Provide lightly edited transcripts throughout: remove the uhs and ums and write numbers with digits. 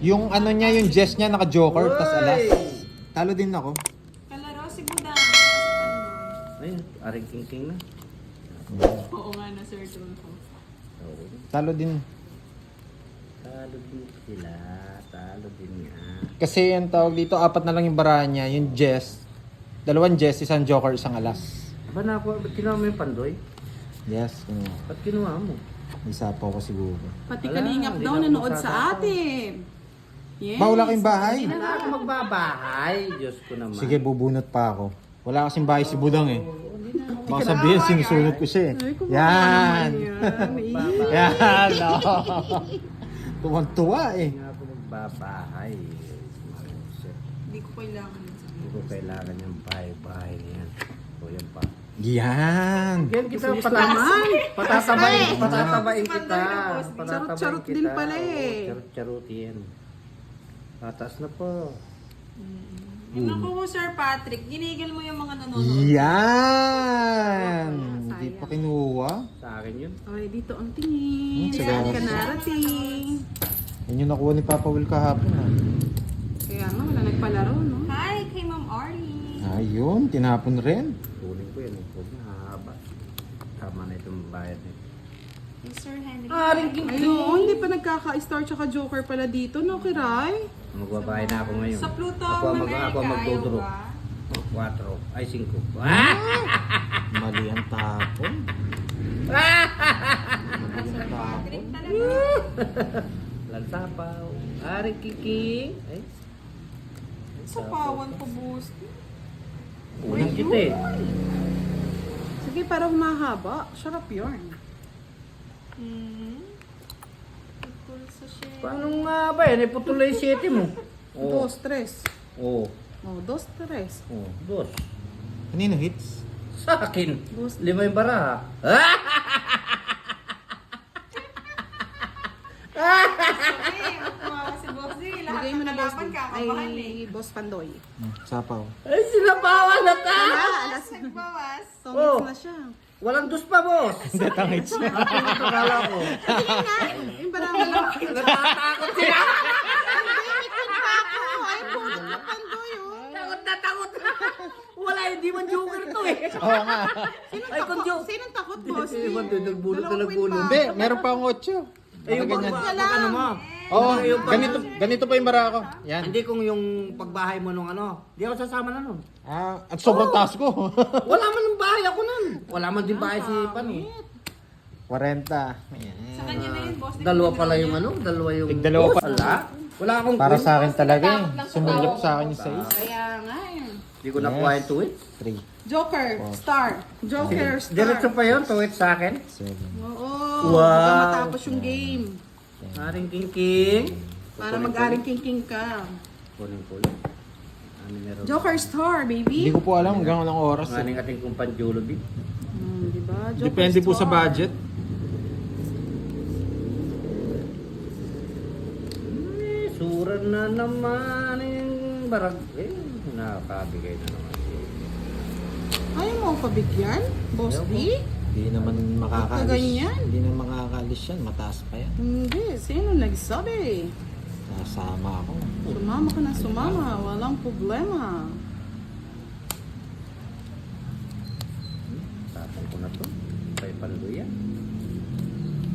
Yung ano niya, yung Jess niya, naka-joker, tas alas. Talo din ako. Kalaro si Budang. Si Pandoy. Ayun, aring king na. Oo nga na, Sir Tulfo. Oo. Talo din. Talo din sila. Talo din nga. Kasi yung tawag dito, apat na lang yung barahan niya. Yung Jess. Dalawang Jess, isang joker, isang alas. Aba na ako, ba't kinuha mo yung pandoy? Yes, kinuha. Ba't kinuha mo? May sapaw ko siguro. Pati Wala, kalingap hindi daw na nanood ako sa atin. Yes. Ba, wala kayong bahay? Hindi na ako magbabahay. Diyos ko naman. Sige, bubunot pa ako. Wala kasing bahay si Budang eh. Baka sabihin, sinusunod ko siya eh. Ay, kung Yan! naman yan. Yan! No. Tuwang-tuwa eh. Hindi na ako magbabahay. Hindi ko kailangan yun sa Hindi ko kailangan yung bahay-bahay niyan. O yan pa. Yan! Yan kita Gusto naman. patatabain kita. Charot-charot din pala eh. Charot-charot yan. Tataas na po. Yung ako, Sir Patrick, ginigil mo yung mga nanonood. Yan! Hindi pa kinuha. Sa akin yun. Okay, dito ang tingin. Sige. Saan ka narating? Yan yung nakuha ni Papa Will kahapon ah. Kaya nga, wala nagpalaro, no? Hi, kay Ma'am Ari. Ayun, tinapon rin. Kunin ko yan. Huwag na hahaba. Tama na itong bayad nito. Sir Henry. King. Hindi pa nagkaka-star tsaka joker pala dito, no, Kiray? Magbabayad na ako ngayon. Sa Pluto, Ako ang America, ako ang magdodro. ayaw ba? 4. Ay, 5. Mali ang tapon. Sir Patrick talaga. Lansapaw. Aring King. Ay. Sa pawan ko, boss. Unang kita eh. Sige, para humahaba. Sarap yarn. Cool sa shade. Paano nga ba yan? Iputulay 7 mo. Oo. 2, 3. Oo. Oh, 2, 3. Oo. 2. Kanino hits? Sa akin. Boss. 5 yung bara. Si Bossy, Bigay mo na boss. kakabahan Ay, boss Pandoy. Sapaw. Ay, sinabawa na ka! Alas. Nagbawas. Tongits Oh. na siya. Walang dus pa, boss. Hindi, tangits na. Ito kala ko. Sige nga. Yung barangay lang. Natatakot sila. Ay, puno na Pandoy, oh. Takot na takot. Wala, hindi man joker to eh. Oo nga. Ay, kung joke. Sinong takot, boss? Hindi, nagbulot na Dalawang nagbulot. win pa. Hindi, meron pa akong 8. Eh, yung ganyan. ano mo. Oo, Yung ganito pa yung bara ko. Yan. Hindi kung yung pagbahay mo nung ano. Di ako sasama na nun. Ah, at sobrang taas ko. Wala man ng bahay ako nun. Wala man din bahay si Pan eh. 40. Sa kanya na yun, boss. Dalawa pala yung ano? Dalawa yung... Tig-dalawa pa. Wala. Wala akong Para queen. sa akin talaga eh. Sumulap sa akin yung 6. Kaya nga, yun. Hindi ko nakuha yung tuwit. 3, Joker, star. Joker, star. Diretso pa yun, tuwit sa akin. 7. Oo. Wow. Baka matapos yung game. Aring king. Para mag-aring king ka. Kunin ko lang. Ano meron? Joker, star, Hindi baby. ko po alam hanggang anong oras. Ang aning ating kumpang Jolobi. Diba? Joker, Depende po sa star. budget. Sura na naman yung barag. Nakakabigay na naman. Ayaw mo pabigyan? Boss Ayaw D? Hindi naman makakaalis. Ganyan. Hindi naman makakaalis yan. Mataas pa yan. Hindi. Sino nagsabi? Nasama ako. Sumama ka na sumama. Walang problema. Tapang ko na to. Kay Pandoy yan.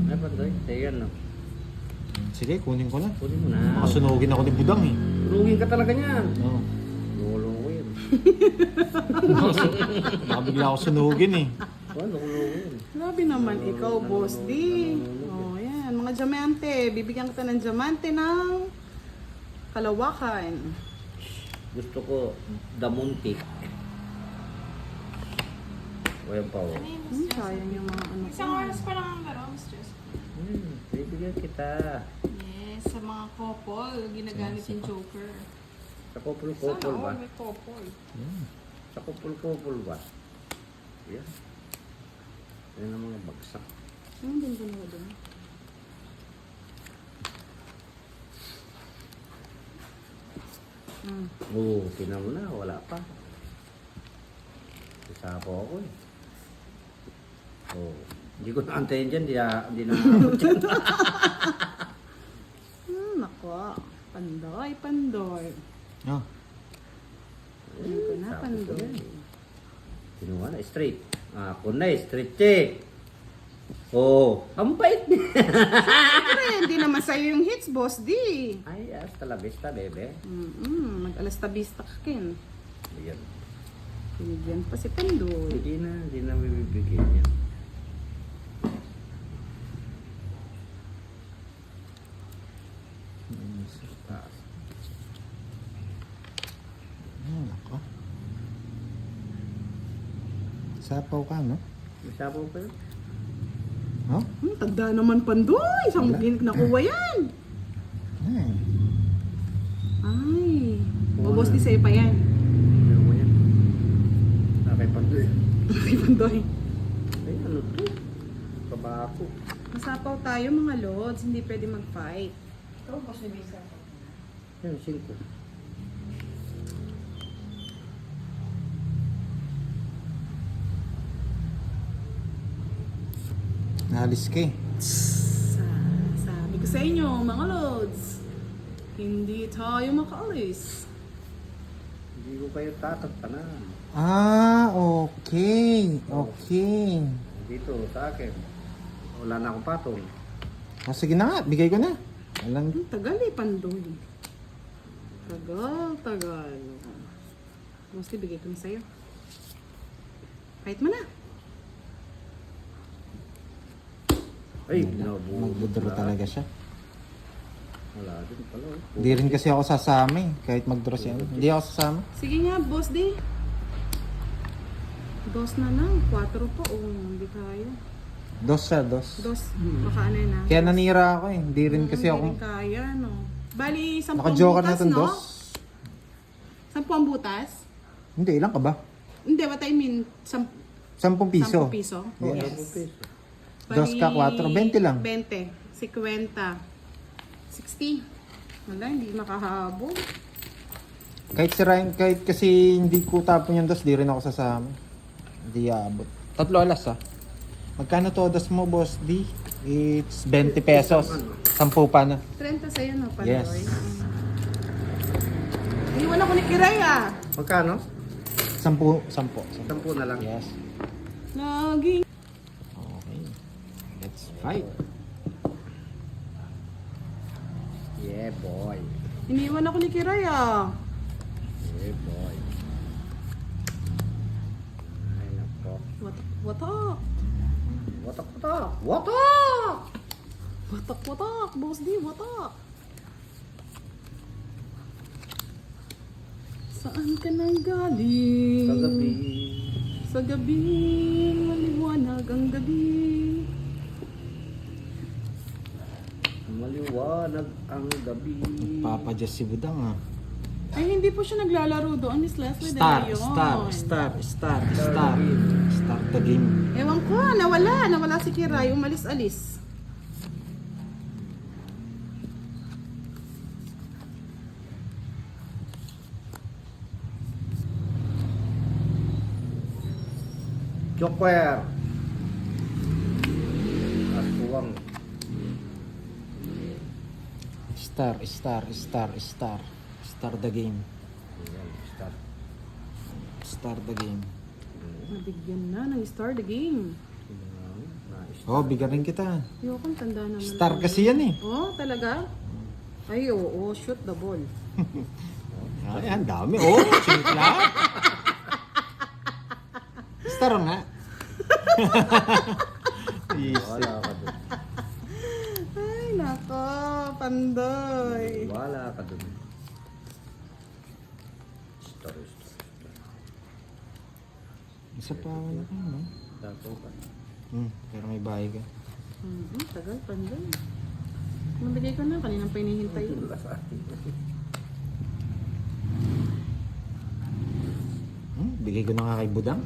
Ay, Pandoy. Sa'yo yan, no? Sige, kunin ko na. Kunin mo na. Makasunugin ako ni Budang eh. Tulungin ka talaga niyan. Oo. Lulong ko yan. Baka bigla ako sunugin eh. Lulong ko yan. Grabe naman ikaw, Boss D. Oh, yan. Mga diamante. Bibigyan kita ng diamante ng kalawakan. Gusto ko damuntik. O yan pa, oh. Sayang yung mga ano ko. Isang oras pa lang ang laro, mistress. Bibigyan kita. Yes, sa mga couple, ginagamit yung joker. Sa kupul-kupul Sana ba? all may couple. Sa kupul-kupul ba? Yan. Yan ang mga bagsak. Anong ganda mo doon? Oo, tinan mo na. Wala pa. Isa po ako eh. Oo. Hindi ko naantayin dyan. Di na ako dyan. Nako. Pandoy, Pandoy. Oh. Ano ko na, Sabi ko Pandoy. yan. Kinuha na, straight. Ako na, straight check. Oh, ang bait niya. Siyempre, hindi naman sa'yo yung hits, Boss D. Ay, hasta la vista, bebe. Mag-alas tabista ka, Ken. Ayan. Binigyan pa si Pandoy. Hindi na bibigyan niya. Taas. Nako. Sapaw ka, no? Masabaw pa yun. Oh? Tanda naman, Pandoy. Isang nakuha yan. Ay. Ay. O, Boss D, sa'yo pa yan. Ano mo yan? Nakay Pandoy. Ay, Pandoy. Ay, ano to? Kabako. Masapaw tayo, mga lods. Hindi pwede mag-fight. Yan, 5. Naalis ka eh. Sabi ko sa inyo, mga lods. Hindi tayo makaalis. Hindi ko kayo tatantanan. Ah, okay. Okay. Dito, sa akin. Wala na akong patong. O, sige na nga. Bigay ko na. Walang... Tagal eh, Pandoy. Tagal. Mostly bigay ko na sa'yo. Fight mo na. Ay, nabuo. Magbudro talaga siya. Wala din pala. Hindi rin kasi ako sasama eh. Kahit magdraw siya. Hindi ako sasama. Sige nga, Boss D. Dos na lang. 4 pa. Oh, hindi kaya. Dos siya, dos. Dos. Baka ano na. Kaya nanira ako eh. Hindi rin kasi Hindi ako... rin kaya, no. Bali, 10 Naka-joker butas, na itong no? dos. 10 ang butas? Hindi, ilang ka ba? Hindi, what I mean, 10 10 piso. piso. Oo, Yes. 10 peso. Dos ka, 4. 20 lang. 20. 50. 60. Wala, hindi makahabol. Kahit sirain, kahit kasi hindi ko tapon yung dos, di rin ako sasama. Hindi aabot. 3 alas ah. Magkano to dos mo, Boss D? It's 20 pesos. 10 pa na. 30 sa'yo, no, Panoy? Yes. Iniwan ako ni Kiray, ah. Magkano? 10. 10 na lang. Yes. Lagi. Okay. Let's fight. Yeah, boy. Iniwan ako ni Kiray, ah. Yeah, boy. Ay, nako. Watak. Watak, watak. Watak! Watak. Boss D, watak. Saan ka nang galing? Sa gabi. Sa gabi, maliwanag ang gabi. Maliwanag ang gabi. Papadya si Budang ah. Ay, hindi po siya naglalaro doon. Miss Leslie de Star the game. Ewan ko, nawala si Kiray, umalis-alis. Joker. Aswang. Star the game. Ayan, start. Star the game. Nabigyan na ng star the game. Nice. Oh, bigyan rin kita. Ayoko, tanda naman. Star kasi yan eh. Oh, talaga? Ay, oo, shoot the ball. Ay, ang dami. Oh, simpla. Star nga. Wala ka dun. Ay, nako, Pandoy. Wala ka dun. Star. Isa pa wala ka, no? Tato ka. Pero may bahay ka. Tagal, Pandoy. Mabigay ko na, kaninang pa hinihintay. Wala sa atin. Bigay ko na nga kay Budang.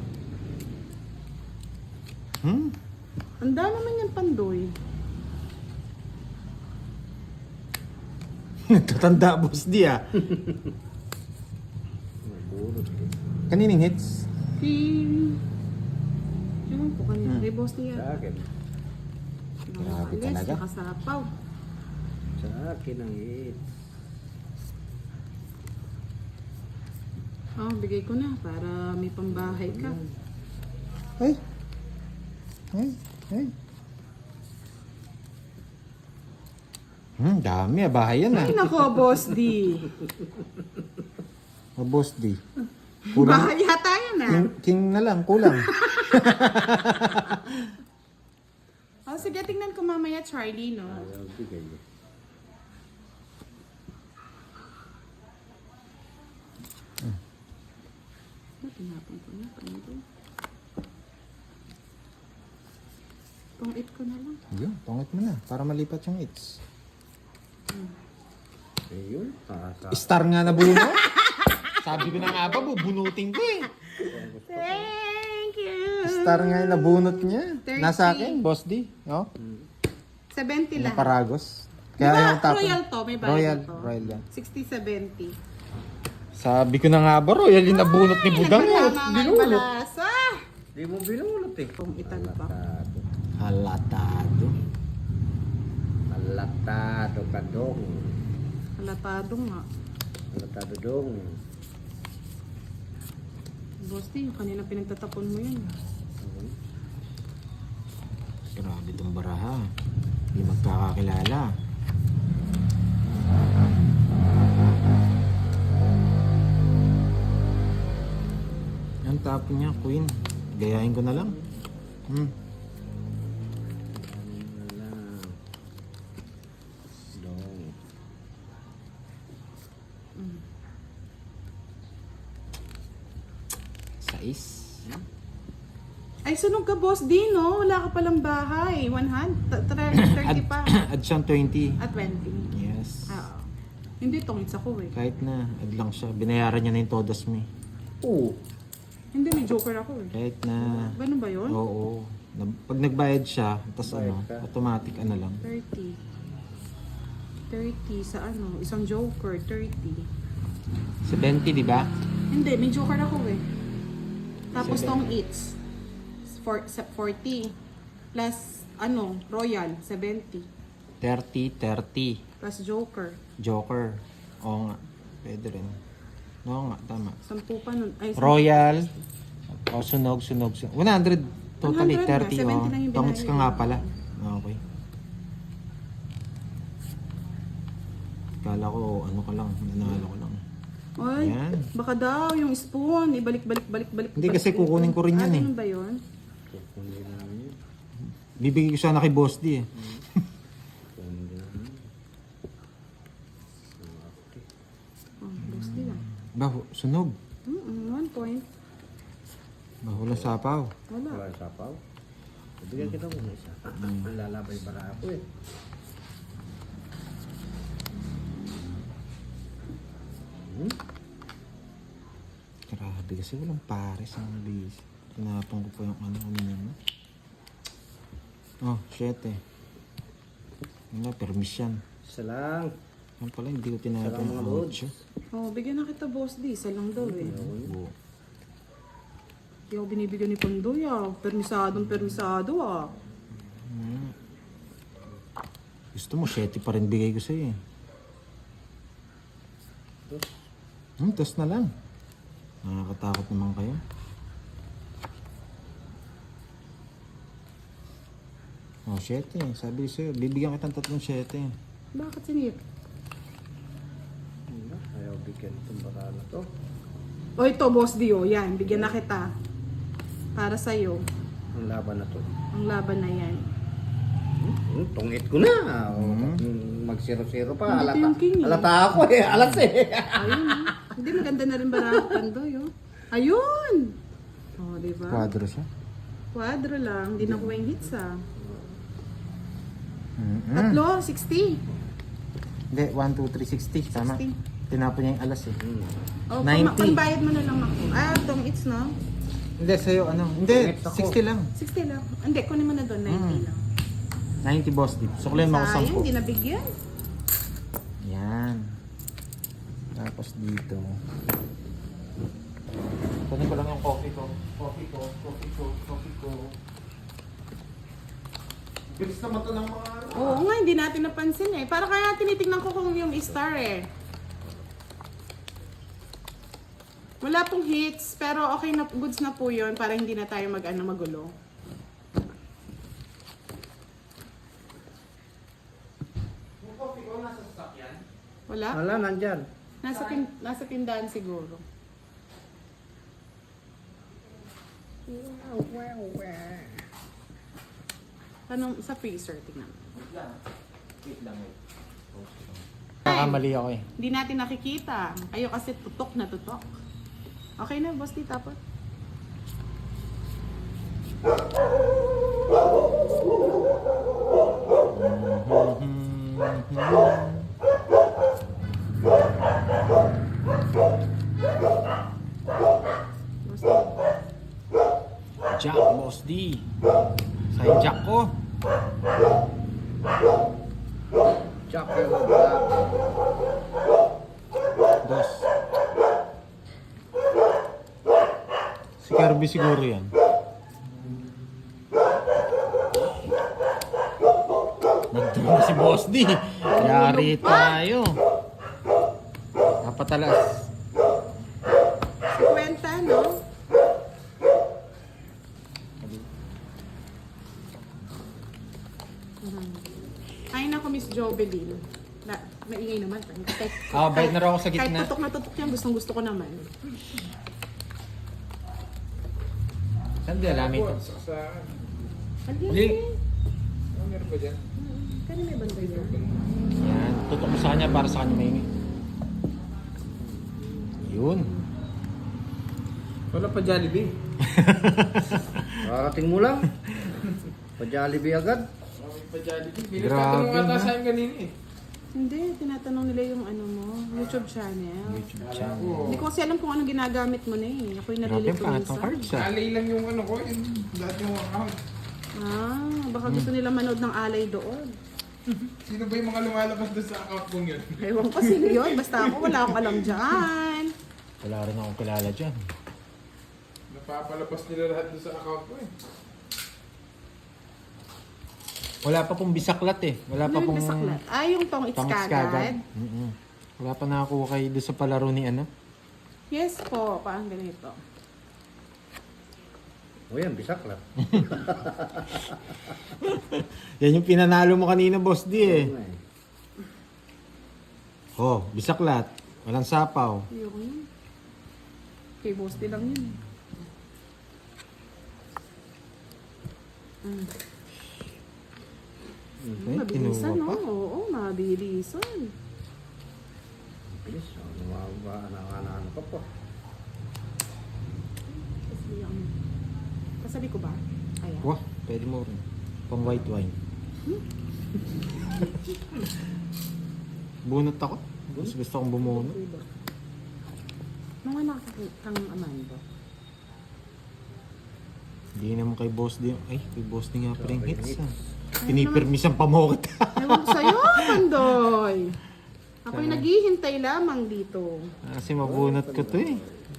Handa naman yan, Pandoy. Nagtatanda, Boss D ah. Burot eh. Kanining hits? Yun po kanina. Kay Boss niya. Sa akin. Grabe talaga. Nakasapaw. Sa akin ang hit. Oh, bigay ko na para may pambahay ka. Ay. Ay. Ay. Dami bahay yan Ay, ah. nako, Boss D. Boss D. Kulang. Bahay yata yan ah. King na lang, kulang. Oh, sige, tingnan ko mamaya, Charlie, no? Ayaw bigay niya. Tinapon ko na. Paano to? Pang-it ko na lang. Yun, pangit mo na. Para malipat yung hits. Ayun. Star nga na buno. Sabi ko na nga ba, bubunutin ko eh. Thank you! Star nga yung nabunot niya. 30. Nasa akin, Boss D. Oh, 70 yung lang. Paragos. Diba, yung tapon. Royal to, may bayad Royal, to. Royal yan. 60-70. Sabi ko na nga ba, Royal yung nabunot ni Budang. Binulot. Balasa. Di mo binulot eh. Kung itan pa. Halatado. Halatado. Halatado ka dong. Halatado nga. Halatado dong. Boss D, yung kanina pinagtatapon mo yan. Grabe itong baraha. Hindi magkakakilala. Ang tapon niya, Queen. Gayahin ko na lang. Dong. Sais. Ay, sunog ka, Boss D, no? Wala ka palang bahay. 30 pa. Add siyang 20. At 20. Yes. Oo. Hindi, tongits ako eh. Kahit na, add lang siya. Binayaran niya na yung todas mo eh. Oo. Hindi, may joker ako eh. Kahit na, Ganun ba yun? oo. Pag nagbayad siya, tapos ano, Bayad ka. automatic ano lang. 30. 30 sa ano, isang joker, 30. Sa 20, di ba? Hindi, may joker ako eh. Tapos Seven. tong eats, 40. Plus, ano, royal, 70. 30, 30. Plus joker. Joker. Oo nga. Pwede rin. Oo nga, tama. 10 pa nun. Ay, Royal. O, sunog. 100. Totally, 100 nga, 30. 70 Oh. lang yung Tongits ka binayad. nga pala. Okay. Kala ko, ano ka lang, nanalo ko lang. Ay, Yan. baka daw yung spoon, ibalik. Hindi, kasi kukunin ko rin yan eh. Ano ba yun? Kukunin namin yun. Bibigay ko sana kay Boss D eh. Kukunin namin. Oh, boss nila. Baho, sunog. 1 point. Baho lang sapaw. Wala. Wala yung sapaw. Bigyan kita muna isa. Lalabay para ako eh. Grabe kasi walang pares ang bis. Tinapon ko po yung ano niya. Oh, 7. Wala, permission. Isa lang. Yan pala, hindi ko tinapon Sarang mga yung loads. 8. Oh, bigyan na kita, boss D. Isa lang daw eh. Oo. Hindi ako binibigyan ni Pandoy ah. Permisado ah. Gusto mo, 7 pa rin bigay ko sa'yo eh. Tos na lang. Nakakatakot naman kayo. Oh, 7. Sabi ko sa'yo, bibigyan kitang 3 7. Bakit sinip? Ayaw bigyan itong baka na to. O ito, boss D oh. Yan, bigyan na kita. Para sa'yo. Ang laban na to. Ang laban na yan. Tungit ko na. Mag 0-0 pa. Hindi yung king eh. Alata ako eh. Alas eh. Ayun ah. Hindi, maganda na rin ba na Pandoy oh. Ayun! Oh, diba? Quadro siya. Quadro lang. Hindi nakuha yung hits ah. Mm-mm. Tatlo, 60. Hindi, 1, 2, 3, 60. Tama. 60. Tinapon niya yung alas eh. Oh, 90. pagbayad mo na lang ako. Ah, itong hits no? Hindi, sa'yo ano. Hindi, Tungit ako. 60 lang. 60 lang. Hindi, kunin mo na doon. 90 lang. 90 boss dito. Sukulin mo ako Sayang, 10. hindi nabigyan. Yan. Tapos dito. Kunin ko lang yung coffee ko. Coffee ko. Bilis naman ito ng mga ano. Oo nga, hindi natin napansin eh. Para kaya tinitingnan ko kung yung star eh. Wala pong hits, pero okay na, goods na po yun para hindi na tayo magulo. Yung coffee ko nasa sasakyan? Wala? Wala, nandyan. Nasa tindahan siguro. Tanong sa freezer, tingnan mo. Wait lang. Wait lang. Nakamali ako eh. Hindi natin nakikita. Kayo kasi tutok na tutok. Okay na, boss, di tapos. Boss, di. Jack, Boss D. Sa Jack ko. Chocolate. Dos. Si Kirby siguro yan. Nagduro si Boss D. Yari tayo. Napatalas. 50, no? Ay nako, Miss Jobelin. Maingay naman. Bait na raw ako sa Kahit gitna. tutok na tutok yan, gustong gusto ko naman. Saan di alamin ito? Hindi. Meron ba dyan? Kani may banda yan. Yan. Tutok mo sa kanya para sa kanya maingay. Yun. Wala pa Jollibee. Karating mo lang. Pa-Jollibee agad. May pa Jollibee. Grabe Pinatanong ata na. sa akin kanina eh. Hindi, tinatanong nila yung ano mo, YouTube channel. YouTube channel. Oo. Hindi ko kasi alam kung anong ginagamit mo na eh. Ako'y Grabe, nalilito pangat ng minsan. cards ah. Alay lang yung ano ko, yung lahat yung account. Baka gusto nila manood ng alay doon. Sino ba yung mga lumalabas doon sa account kong yun? Ewan ko sino yun, basta ako wala akong alam dyan. Wala rin akong kilala dyan. Napapalabas nila lahat doon sa account ko eh. Wala pa pong bisaklat eh. Wala pa Ano yung pong bisaklat? Yung tong it's tangis kagad. kagad. Mm-mm. Wala pa nakakuha kayo doon sa palaro ni ano. Yes po, paang ganito. O yan, bisaklat. Yan yung pinanalo mo kanina, Boss D eh. Oo nga eh. Oh, bisaklat. Walang sapaw. Ayoko yun. Kay Boss D lang yun. Mabilisan, no? Oo, mabilisan. Bilis. Ano ka po. Kasabi ko ba? Ayan. Wah, pwede mo rin. Pang white wine. Bunot ako. Gusto kong bumunot. Mga anak kang Amanda. Hindi naman kay Boss D. Ay, kay Boss D nga pa rin hits ah. Pinipirmisan pa mo kita. Ewan ko sa'yo, Pandoy. Ako'y naghihintay lamang dito. Kasi mabunot ko to eh.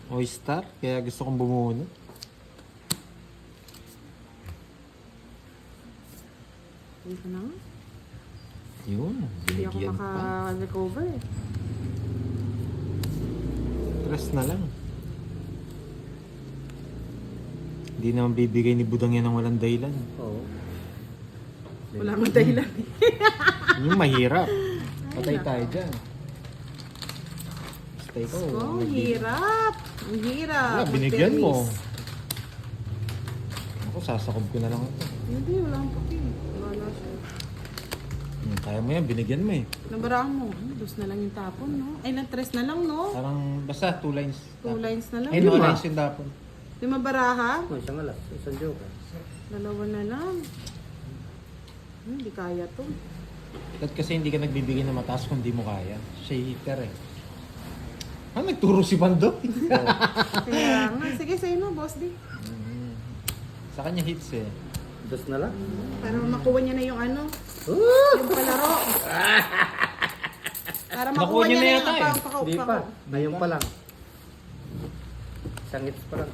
Oyster, kaya gusto kong bumunot. Dito na nga. Yun, Hindi ako binigyan pa. maka-recover. Rest na lang. Hindi naman bibigay ni Budang yan ng walang dahilan. Oo. Wala nga dahilan. Yung mahirap. Patay tayo dyan. Basta ikaw. Oh, ang hirap. Ang hirap. Wala, binigyan mo. Mag-permis. Ako, sasakob ko na lang ito. Hindi, wala akong paki. Wala siya. Kaya mo yan, binigyan mo eh. Nabaraan mo. Dos na lang yung tapon, no? Ay, tres na lang, no? Parang basta 2 lines. 2 lines na lang. Ay, no Lima. lines yung dapon. Lima baraha? Oh, isang alas. Isang joker. Dalawa na lang. Hindi kaya to. At kasi hindi ka nagbibigay ng mataas kung di mo kaya. Siya hitter eh. Nagturo si Pando. Kaya nga. Sige, sa'yo no, boss di. Sa kanya hits eh. Dos na lang. Para makuha niya na yung ano, yung palaro. Para Nakuha makuha niya niya na na yata eh. yung Hindi pa. Ngayon pa lang. Isang hits pa lang.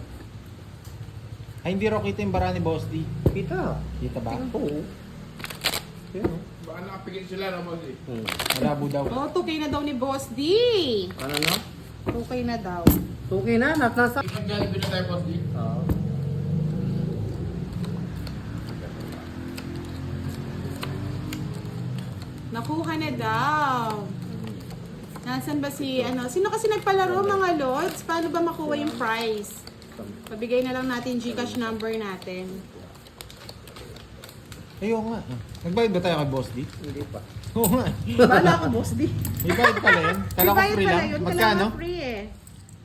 Ay, hindi raw kita yung bara ni Boss D. Kita. Kita ba? Oo. Yan o. Baka nakapigil sila na boss eh. Hmm. Malabo daw. Oh, 2K na daw ni Boss D. Ano no? 2K na daw. Okay na, nasa. Ipag-Jollibee na tayo, Boss D. Oo. Nakuha na daw. Nasaan ba si, sino kasi nagpalaro mga lods? Paano ba makuha yung prize? Pabigay na lang natin Gcash number natin. Ayun nga. Nagbayad ba tayo kay Boss D? Hindi pa. Oo nga. Bala ka, boss, di. May bayad pala yun. Kala ko May bayad free pala lang. yun. Magkano? Kailangan free eh.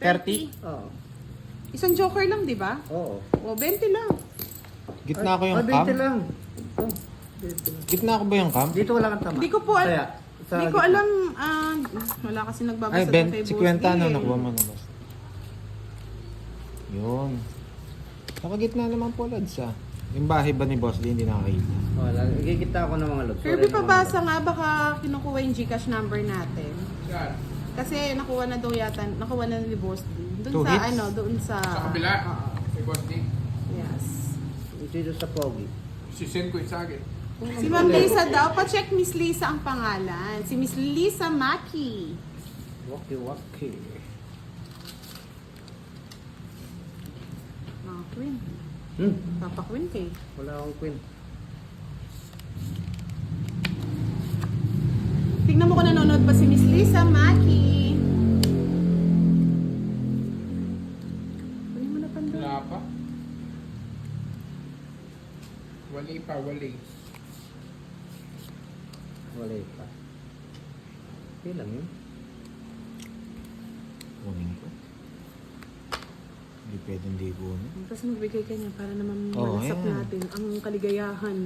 30? Oo. Isang joker lang, di ba? Oo. O, 20 lang. Gitna ko yung Ay, cam? 20 lang. Oh, 20 lang. Gitna ko ba yung cam? Dito wala kang tama. Hindi ko po Kaya, sa Hindi ko gitna. alam, wala kasi Ay, nagbabasa Ben, kay si Boss Kwenta D na eh. nakuha mo na Boss. Yun. Nakagitna naman po, lads ah. Yung bahay ba ni Boss D hindi nakakita? Wala, ikikita ko ng mga lods. Kirby, pabasa nga, baka kinukuha yung Gcash number natin. Saan? Kasi nakuha na daw yata, nakuha na ni Boss D. Doon Two sa, hits? doon sa... Sa kabila? Oo. Kay Boss D. Yes. Dito sa Pogi. Sisend ko yun sa akin. Si Ma'am Lisa daw, pa-check Miss Lisa ang pangalan. Si Miss Lisa Maki. Waki. Mga Queen. Papa Queen kay. Wala akong queen. Tignan mo kung nanonood pa si Miss Lisa Maki. Kunin mo na panda. Wala pa. Wali pa, wali. Wala pa. Okay lang yun. Kunin ko. Hindi pwede hindi kunin. Tapos magbigay ka niya para naman Oo, malasap yan. natin ang kaligayahan.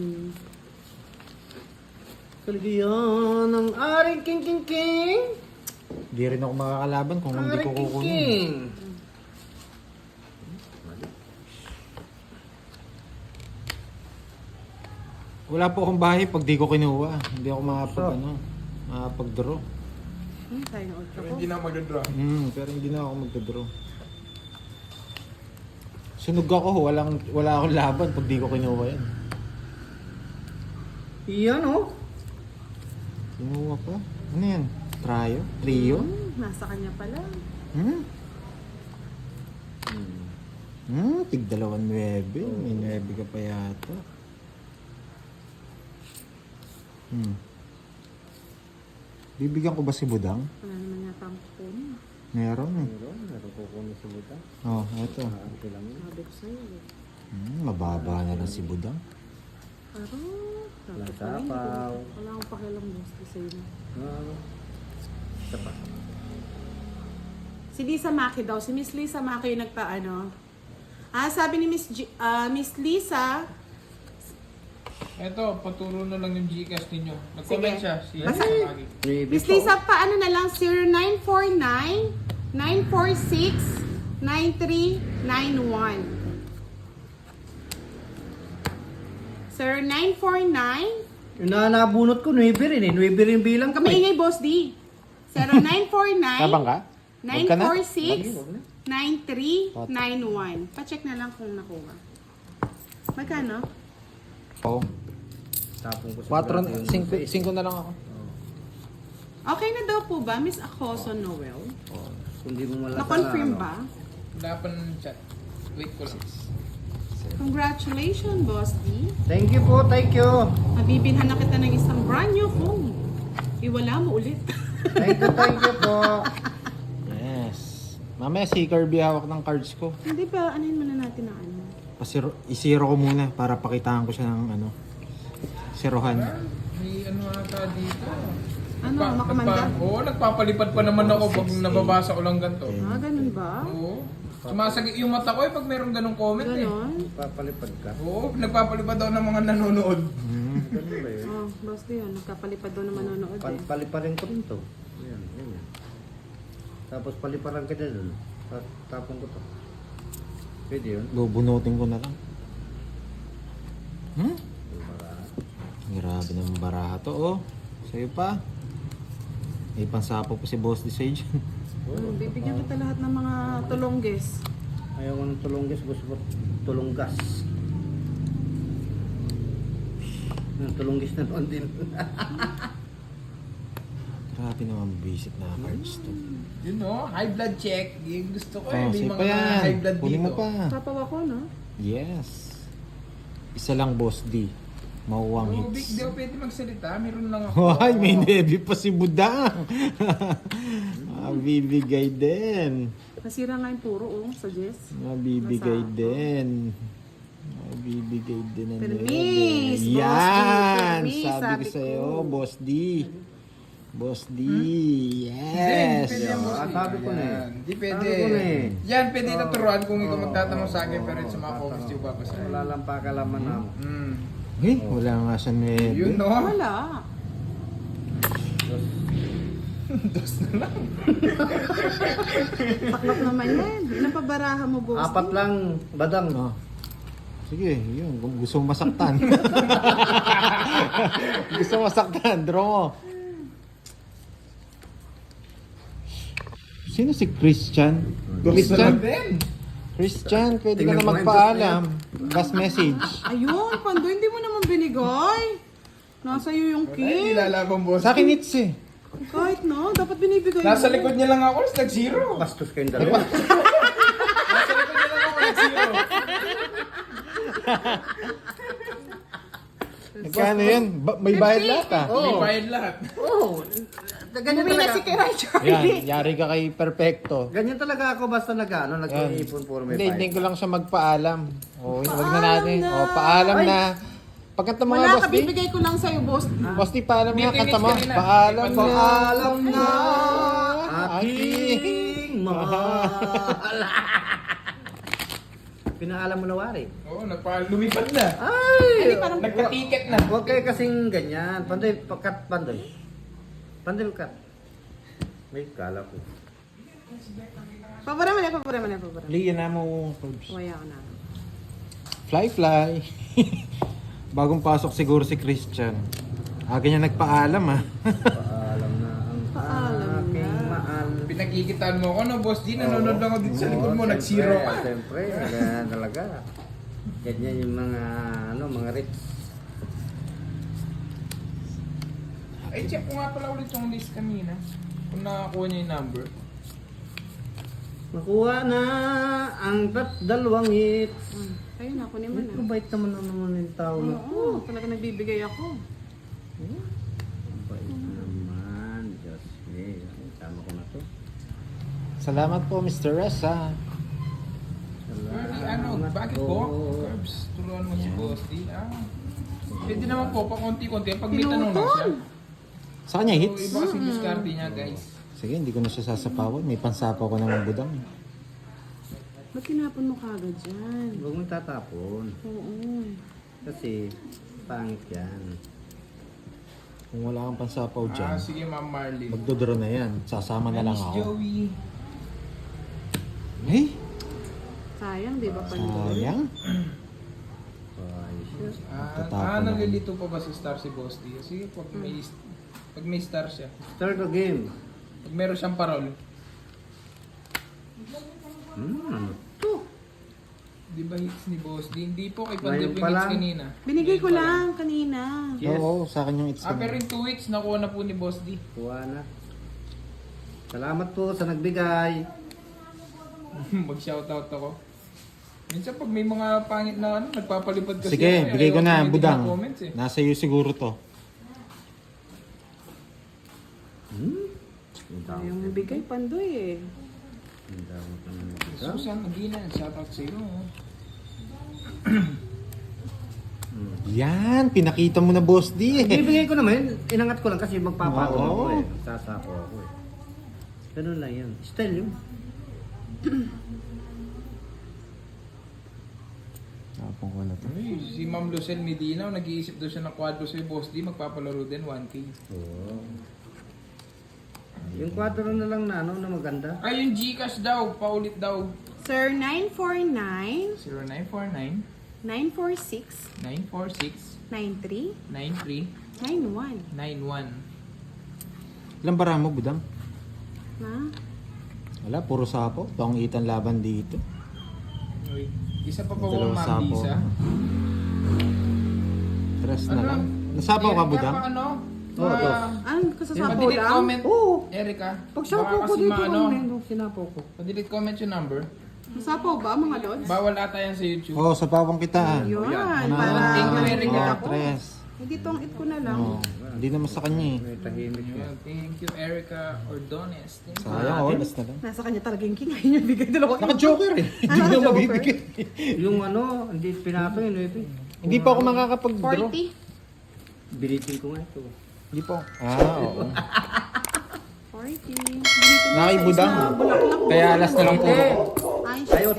Kaligayahan ng aring king. Hindi rin ako makakalaban kung hindi ko Aring kukunin. king. Wala po akong bahay pag di ko kinuha. Hindi ako makapag-draw. Tayo na ultra Pero ko. hindi na mag-draw. Pero hindi na ako magda-draw. Sunog ako, wala akong laban pag di ko kinuha yan. Iyan oh. Kinuha pa? Ano yan? Trio? Nasa kanya pala. Tig 2.9. May 9 ka pa yata. Bibigyan ko ba si Budang? Wala naman yata ang kukunin. Meron eh. Meron kukunin sa buta. Oh, eto. Ante lang yun. Sabi ko sa'yo eh. Mababa na lang si Budang. Pero, Wala dapat pala hindi sapaw. ko- wala akong pakialam boss di sa'yo. Isa pa. Si Lisa Maki daw. Si Miss Lisa Maki yung nagpaano. Sabi ni Miss Lisa, Eto, paturo na lang yung Gcash ninyo. Nag-comment Sige. siya. Si Basta- Samagi. Miss Lisa, paano na lang? 0949-946-9391. 0949 Yung nabunot ko, 9 rin eh. 9 rin bilang ko eh. Kamaingay, Boss D. 0949 Tabang ka? Huwag ka na? 946-9391. Pa-check na lang kung nakuha. Magkano? Oo. Tapong ko 5 na lang ako. Okay na daw po ba, Miss Acoso Noel? Kung di mo malasa Na-confirm ano. ba? Wala pa ng chat. Wait ko lang. Congratulations, Boss D. Thank you po, thank you. Mabibinhan na kita ng isang brand new phone. Iwala mo ulit. Thank you po. Yes. Mamaya si Kirby hawak ng cards ko. Hindi ba, anuhin muna natin ang ano? Isiro ko muna para pakitaan ko siya ng sirohan. May ano ata dito. Ano, makamanda? Oo, nagpapalipad pa naman ako pag nababasa ko lang ganito. Ganun ba? Oo. Sumasagi yung mata ko pag mayroong ganong comment eh. Ganon? Papalipad ka. Oo, nagpapalipad daw ng mga nanonood. Ganun ba yun? Oh, Boss D, yun. Nagkapalipad daw na manonood eh. Paliparin ko rin to. Ayan, ayan. Tapos paliparan ka na dun. Tapong ko to. Pwede yun. Bubunutin ko na lang. Para Grabe ng baraha to, oh. Sa'yo pa. May pansapo pa si Boss D Sage. Bibigyan kita lahat ng mga tulongges. ayaw ko ng tulonggas, gusto ko tulonggas. Yung tulonggas na doon din. Marami naman visit na cards to. Yun no, high blood check. Yung gusto ko eh. May Sige mga pa yan. high blood Kunin mo dito. pa. Papaw ako, no? Yes. Isa lang, Boss D. Mauwang Oh, Vic, hits. di ako pwede magsalita. Meron lang ako. Hoy, may nebi pa si Budang. Mabibigay din. Nasira nga yung puro, oh, sa Jess. Mabibigay Nasa- din. Mabibigay din ang Permis, nebi. Boss D, Yan! permis, Sabi sabi ko sa'yo, ko. Boss D. Boss D. Hindi, Yes! pwede yan, boss. sabi ko na eh. Yan. Hindi pwede. Sabi ko na eh. Yan, pwede naturuan kung ikaw magtatanong sa akin pero sa mga comments di ko babasahin. Wala lang pakalaman na mo. Eh, wala nga siya nebi. Yun no. Wala. Dos na lang. Taklap naman yan. Ilang pabaraha mo, boss? Apat lang, badang. Oh. Sige, yun. Kung gusto mo masaktan. Gusto mo masaktan, draw mo. Sino si Christian? Dos na lang Christian? din. Christian, pwede ka Tingnan na mo nga yung magpaalam. Last message. Ayun, Pando, hindi mo naman binigay. Nasa iyo yung Wala, hindi cake. lalabang boss. Sa akin, it's eh. Kahit no, dapat binibigay mo. Nasa likod niya lang ako, nag-zero. Bastos kayong dalawa. Nasa likod niya lang ako, nag-zero. Magkano yan? May bayad lahat ah. May bayad lahat. Oo. Ganyan Bumili na talaga. si Kiray Charlie. Yan, yari ka kay Perfecto. Ganyan talaga ako basta nag-iipon puro may Hindi ko lang siya magpaalam. O, wag na Paalam natin. na. O, paalam na. Pagkanta mo nga, Wala Boss ka, D. bibigay ko lang sa'yo, boss. Boss D, paalam nga, Meeting kanta mo. kanina. Paalam na. Paalam na, aking aking mahal. Pinaalam mo na, Wari. Oo, lumipad na. Ay! Nagka-ticket na. Huwag kayo kasing ganyan. Pandoy, pakat, Pandoy. Pandoy, kat. May kala ko. Pabara mo na, pabara mo na, pabara. Liyan na mo. Waya ko na. Fly. Bagong pasok siguro si Christian. Aga niya nagpaalam ah. Paalam na ang Paalam aking na. mahal. Pinagkikitaan mo ako, no, boss D. Nanonood lang ako dito sa likod mo, Oo, nag-zero ka. Siyempre, ganyan talaga. Ganyan yung mga rich. Ay, check ko nga pala ulit yung list kanina. Kung nakakuha niya yung number. Nakuha na ang dalawang hits. Ayun, ako naman Ay, ah. mabait naman yung tao na. Oo, talaga nagbibigay ako. Mabait naman. Diyos me. Ay, tama ko na to. Salamat po, Mr. Ressa. Bakit po? Curbs, turuan mo si boss D. Pwede naman po, pa konti-konti. Pag may tanong lang siya. Sa kanya So, hits. iba kasing diskarte niya, guys. Sige, hindi ko na siya sasapawan. May pansapaw ko naman budang. Ba't tinapon mo kagad dyan? Huwag mong tatapon. Oo. Kasi, pangit yan. Kung wala kang pansapaw dyan, Sige, Ma'am Marley. magdodraw na yan. Sasama na lang Miss ako. Joey. Eh, Sayang, di ba, Pandoy? sayang. Tatapon Nalilito pa ba si Star si Boss D? Sige, pag may star siya. Start the game. Pag meron siyang parol. Ano? Di ba hits ni Boss D? Hindi po kay Ngayon Pandep pa yung hits lang. kanina. Binigay ko Ngayon pa lang kanina. Yes. Oo, sa akin yung it's Pero in 2 weeks, nakuha na po ni Boss D. Kuha na. Salamat po sa nagbigay. Mag-shoutout ako. Minsan pag may mga pangit na nagpapalipad kasi Sige, ako, bigay ko ayaw na, tingnan budang. ng comments, eh. Nasa iyo siguro to. Yung bigay, Pandoy eh. Susan Magina, shoutout sa iyo. Yan, pinakita mo na Boss D eh. Ibibigay ko naman, inangat ko lang kasi magpapatong Oo. ako eh. Sasapo ako eh. Ganun lang yan. Style yun. Tapong ko na to. Ay, si Ma'am Lucel Medina, nag-iisip daw siya ng quadro sa Boss D, magpapalaro din 1K. Oo. Yung kwadro na lang na ano na maganda. Ay, yung Gcash daw, paulit daw. Sir, 949 0949 946 946 93 93 91. 91. Ilang bara mo, budang? Na? Wala, puro sapo. Pangitan laban dito. Uy, isa pa pa Dalawang Ma'am sapo. Lisa. Tres na lang. Nasapaw ka, budang? Ano? Oo, dos. Ano, kasasapaw Pa-delete lang? comment, Oo. Erika. Pag sapo ko dito nung sinapo ko. Pa-delete comment yung number. Kasapaw ba, mga lods? Bawal ata yan sa YouTube. Oo, sa bawang kita. Yun, Ano? para Thank you, marinig Erika. ako. Tres. Hindi tong it ko na lang. Oo. Hindi naman sa kanya eh. May tahimik siya. Ayan, thank you, Erica Ordones. Thank you. Sayang, oras na lang. Nasa kanya talaga yung king. Ayun yung bigay dalawa. Naka-joker eh. Hindi Ah, na joker. mabibigay. Yung ano, hindi pinapay, no, ito. Hindi pa ako makakapag-draw. 40. Binitin ko nga ito. Hindi pa. Oo. 40. Dito na sa Nakibudang. isa, bulaklak. Kaya alas na lang po. Ay, Ayaw